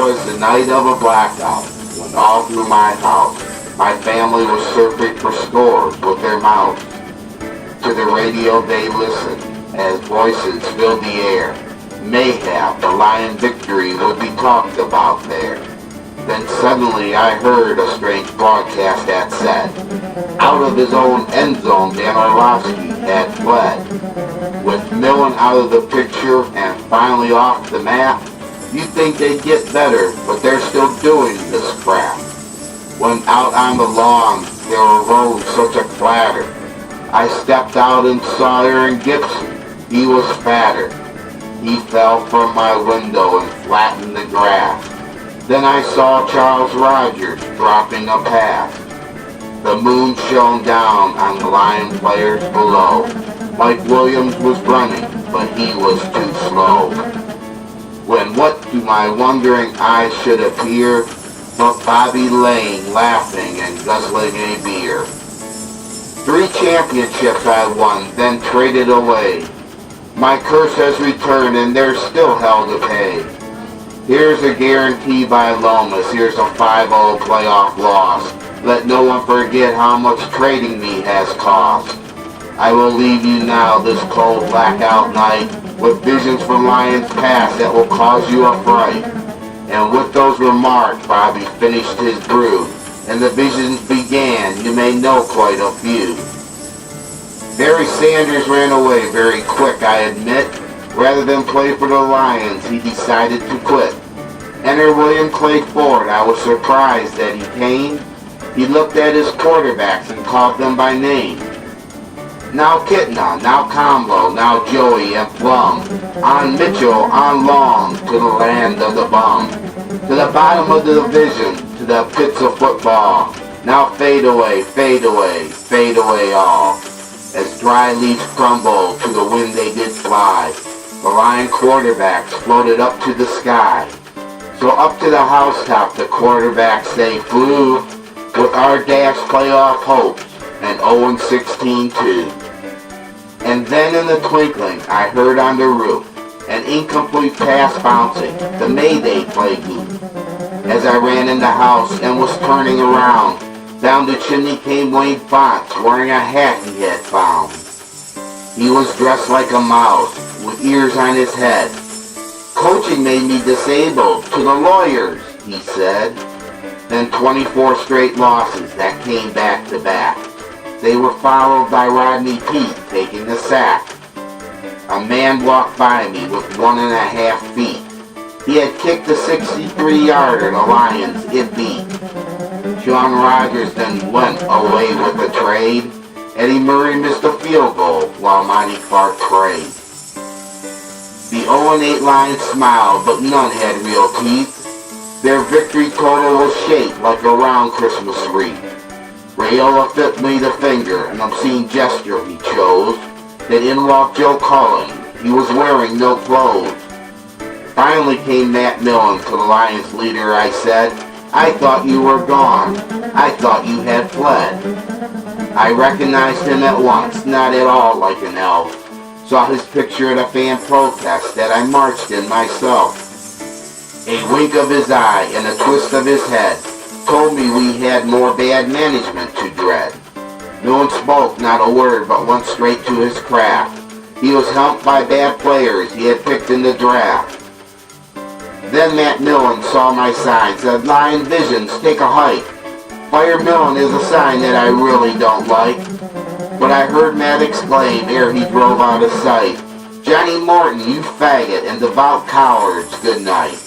was the night of a blackout, when all through my house, my family was surfing for scores with their mouths. To the radio they listened, as voices filled the air. Mayhap, the Lion victory would be talked about there. Then suddenly I heard a strange broadcast that said, out of his own end zone, Dan Orlovsky had fled. With Millen out of the picture and finally off the map, you'd think they'd get better, but they're still doing this crap. When out on the lawn, there arose such a clatter. I stepped out and saw Aaron Gibson. He was fatter. He fell from my window and flattened the grass. Then I saw Charles Rogers dropping a pass. The moon shone down on the Lion players below. Mike Williams was running, but he was too slow. When what to my wondering eyes should appear but Bobby Lane laughing and guzzling a beer. 3 championships I won, then traded away. My curse has returned and there's still hell to pay. Here's a guarantee by Lomas, here's a 5-0 playoff loss. Let no one forget how much trading me has cost. I will leave you now this cold blackout night with visions from Lions past that will cause you a fright. And with those remarks, Bobby finished his brew, and the visions began, you may know quite a few. Barry Sanders ran away very quick, I admit. Rather than play for the Lions, he decided to quit. Enter William Clay Ford, I was surprised that he came. He looked at his quarterbacks and called them by name. Now Kitna, now Combo, now Joey and Plum. On Mitchell, on Long, to the land of the bum. To the bottom of the division, to the pits of football. Now fade away, fade away, fade away all. As dry leaves crumble, to the wind they did fly. The Lion quarterbacks floated up to the sky. So up to the housetop the quarterbacks they flew, with our dash playoff hopes, and 0-16 too. And then in the twinkling I heard on the roof an incomplete pass bouncing, the Mayday play goof. As I ran in the house and was turning around, down the chimney came Wayne Fonts wearing a hat he had found. He was dressed like a mouse, with ears on his head. Coaching made me disabled, to the lawyers, he said. Then 24 straight losses that came back to back. They were followed by Rodney Peete taking the sack. A man walked by me with 1.5 feet. He had kicked a 63-yarder the Lions it beat. Sean Rogers then went away with the trade. Eddie Murray missed a field goal while Monty Clark prayed. The 0-8 Lions smiled, but none had real teeth. Their victory total was shaped like a round Christmas wreath. Rayola fit me the finger, an obscene gesture he chose. Then in walked Joe Cullen. He was wearing no clothes. Finally came Matt Millen, to the Lions leader I said, I thought you were gone. I thought you had fled. I recognized him at once, not at all like an elf. Saw his picture at a fan protest that I marched in myself. A wink of his eye and a twist of his head told me we had more bad management to dread. No one spoke, not a word, but went straight to his craft. He was helped by bad players he had picked in the draft. Then Matt Millen saw my sign, said, Lion Visions, take a hike. Fire Millen is a sign that I really don't like. But I heard Matt exclaim ere he drove out of sight, Johnny Morton, you faggot and devout cowards, good night.